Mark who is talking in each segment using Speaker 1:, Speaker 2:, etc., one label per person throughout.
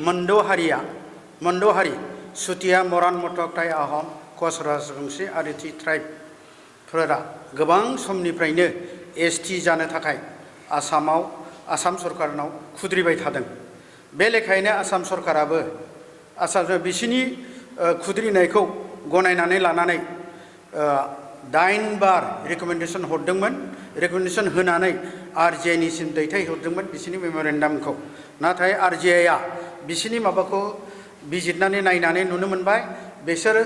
Speaker 1: मोनद' हारि सुतिया मरान मटक टाइ आहम कच राजबंशी आरो टि ट्राइबफोरा गोबां समनिफ्रायनो एसटि जानो थाखाय आसाम सरकारनाव खुद्रिबाय थादों। बे लेखायैनो आसाम सरकाराबो बिसिनि खुद्रिनायखौ गनायनानै लानानै 8 बार रिकमेन्डेसन हरदोंमोन। रिकमेन्डेसन होनानै RGI निसिम दैथायहरदोंमोन बिसिनि मेम'रेन्डामखौ। नाथाय RGI आ बिसिनि माबाखौ बिजिरनानै नायनानै नुनो मोनबाय बिसोर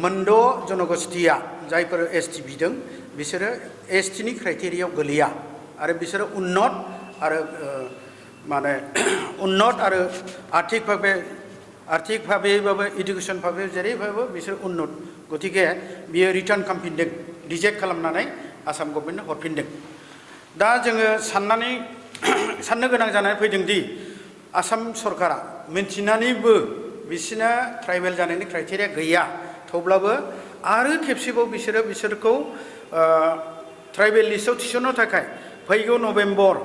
Speaker 1: मोनद' जनगोष्ठीया जायफोर एसटि बिदों बिसोरो एसटिनि क्राइटेरियायाव गोलैया आरो बिसोरो उन्नत आरो आर्थिक भाबेबाबो इडुकेसन भाबे जेरैबाबो बिसोर उन्नत। गतिके बियो रिटार्न खालामफिनदों, रिजेक्ट खालामनानै आसाम गभर्नमेन्टनो हरफिनदों। दा जोङो साननो गोनां जानानै फैदों दि आसाम सरकारा मिन्थिनानैबो बिसिना ट्राइबेल जानायनि क्राइटेरिया गैया, थेवब्लाबो आरो खेबसेबाव बिसोरखौ ट्राइबेल लिस्टआव थिसननो थाखाय फैगौ नभेम्बर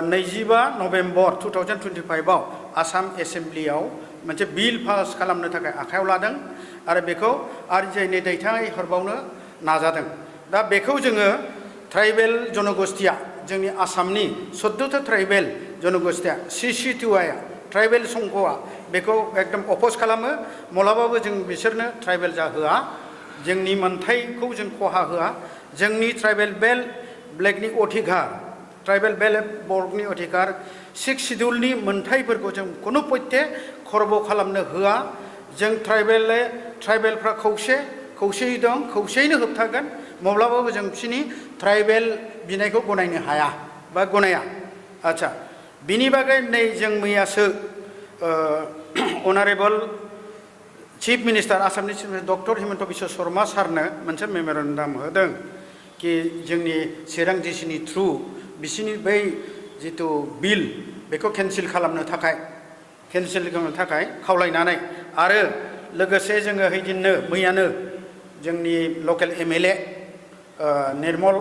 Speaker 1: 25 नभेम्बर 2025 आव आसाम एसेम्ब्लियाव मोनसे बिल पास खालामनो थाखाय आखायाव लादों आरो बेखौ RGI नो दैथायहरबावनो नाजादों। दा बेखौ जोङो ट्राइबेल जनगोष्ठीया जोंनि आसामनि 14था ट्राइबेल जनगोष्ठीया CC2I ट्राइबेल संघआ बेखौ एकदम अपोज खालामो। माब्लाबाबो जों बिसोरनो ट्राइबेल जाहोआ, जोंनि मोनथायखौ जों खहा होआ, जोंनि ट्राइबेल बेल्ट ब्लेकनि अधिकार, ट्राइबेल बेल्ट बर्गनि अधिकार 6 शिड्युलनि मोनथायफोरखौ जों खुनु पयथे खरब खालामनो होआ। जों ट्राइबेलफ्रा खौसेयै दं, खौसेयैनो होबथागोन। माब्लाबाबो जों बिसोरनि ट्राइबेल बिनायखौ गनायनो हाया बा गनाया। आच्छा, बिनि बागै नै जों मैयासो अनारेबल चिफ मिनिस्टार आसामनि chief minister doctor Himanta Biswa Sharma सारनो मोनसे मेम'रेन्डाम होदों कि जोंनि चिरां डिसिनि थ्रु बिसिनि बै जिथु बिल बेखौ केन्सेल खालामनो थाखाय खावलायनानै आरो लोगोसे जोङो हैदिननो मैयानो जोंनि लकेल MLA निर्मल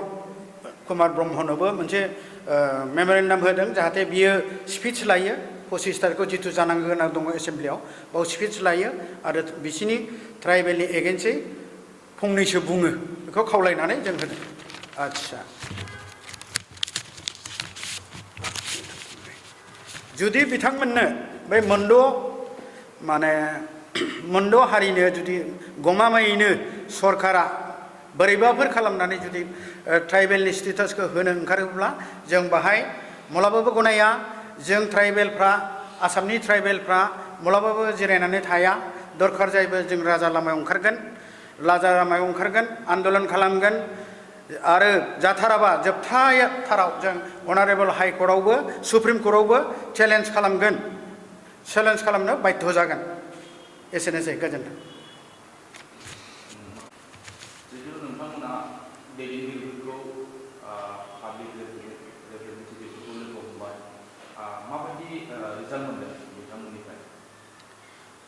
Speaker 1: कुमार ब्रह्मनोबो मोनसे मेम'रेन्डाम होदों जाहाथे बियो स्पिच लायो 25 तारिखआव जिथु जानांगौ गोनां दङ एसेम्ब्लियाव बाव स्पिच लायो आरो बिसिनि ट्राइबेलनि एगेन्स्टै फंनैसो बुङो, बेखौ खावलायनानै जों होदों। आच्छा, जुदि बिथांमोननो बै मोनद' हारिनो जुदि गमामायैनो सरकारा बोरैबाफोर खालामनानै जुदि ट्राइबेलनि स्टेटासखौ होनो ओंखारोब्ला जों बाहाय माब्लाबाबो गनाया। जों ट्राइबेलफ्रा आसामनि ट्राइबेलफ्रा माब्लाबाबो जिरायनानै थाया। दरखार जायोबा जों राजा लामायाव ओंखारगोन, आन्दलन खालामगोन आरो जाथाराबा जोबथाथाराव जों अनारेबल हाइकर्टआवबो सुप्रिम कर्टआवबो चेलेन्ज खालामनो बाध्य जागोन। एसेनोसै, गोजोन्थों।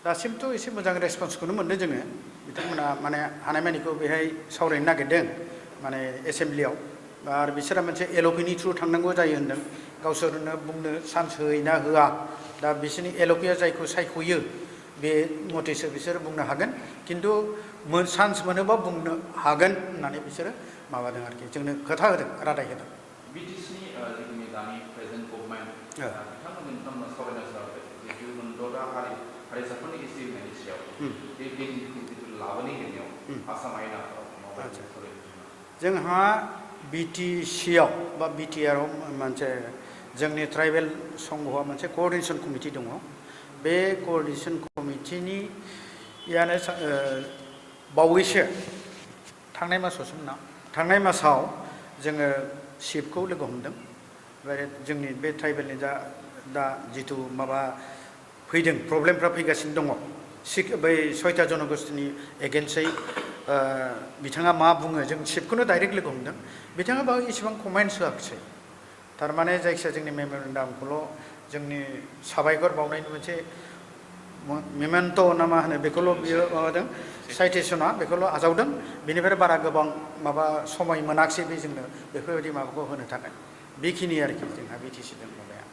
Speaker 1: दासिमथ' एसे मोजां रेसपन्सखौनो मोनदों जोङो। बिथांमोना हानायमानिखौ बेहाय सावरायनो नागिरदों एसेम्ब्लियाव आरो बिसोरा मोनसे LOPनि थ्रु थांनांगौ जायो होनदों। गावसोरनो बुंनो चान्स होयोना होआ, दा बिसोरनि LOPआ जायखौ सायख'यो बे मथेसो बिसोर बुंनो हागोन। खिन्थु चान्स मोनोबा बुंनो हागोन होननानै बिसोरो माबादों आरोखि, जोंनो खोथा होदों, रादाय होदों।
Speaker 2: BTCनि जिखिनि दानि प्रेजेन्ट गभर्नमेन्ट बिथांमोननो सावरायनो साराखै जितु मोनद'था हारिसाफोरनि एसटि होनायनि सायाव बे बिलनि जितु लाबोनाय होनायाव आसाम आयेनाफोराव माबायदि सावरायनो?
Speaker 1: जोंहा BTCआव बा BTRआव मोनसे जोंनि ट्राइबेल संघआ मोनसे क'अर्डिनेसन कमिटि दङ। बे क'अर्डिनेसन कमिटिनियानो बावैसो थांनाय मासाव जोङो चिफखौ लोगो हमदों। ओमफ्राय जोंनि बे ट्राइबेलनि दा जिथु माबा फैदों, प्रब्लेमफ्रा फैगासिनो दङ, बै 6था जनगोष्ठीनि एगेन्स्टै बिथाङा मा बुङो, जों चिफखौनो डाइरेक्ट लोगो हमदों। बिथाङा बाव इसेबां कमेन्ट्स होआखिसै। थारमाने जायखिजाया जोंनि मेम'रेन्डामखौल' जोंनि साबायखर बावनायनि मोनसे मेमेन्ट' ना मा होनो बेखौल' बियो माबादों, साइटेसना बेखौल' आजावदों। बेनिफ्राय बारा गोबां समय मोनाखिसै बे जोंनो बेफोरबायदि माबाखौ होनो थाखाय। बेखिनि आरोखि जोंहा BTCजों माबाया।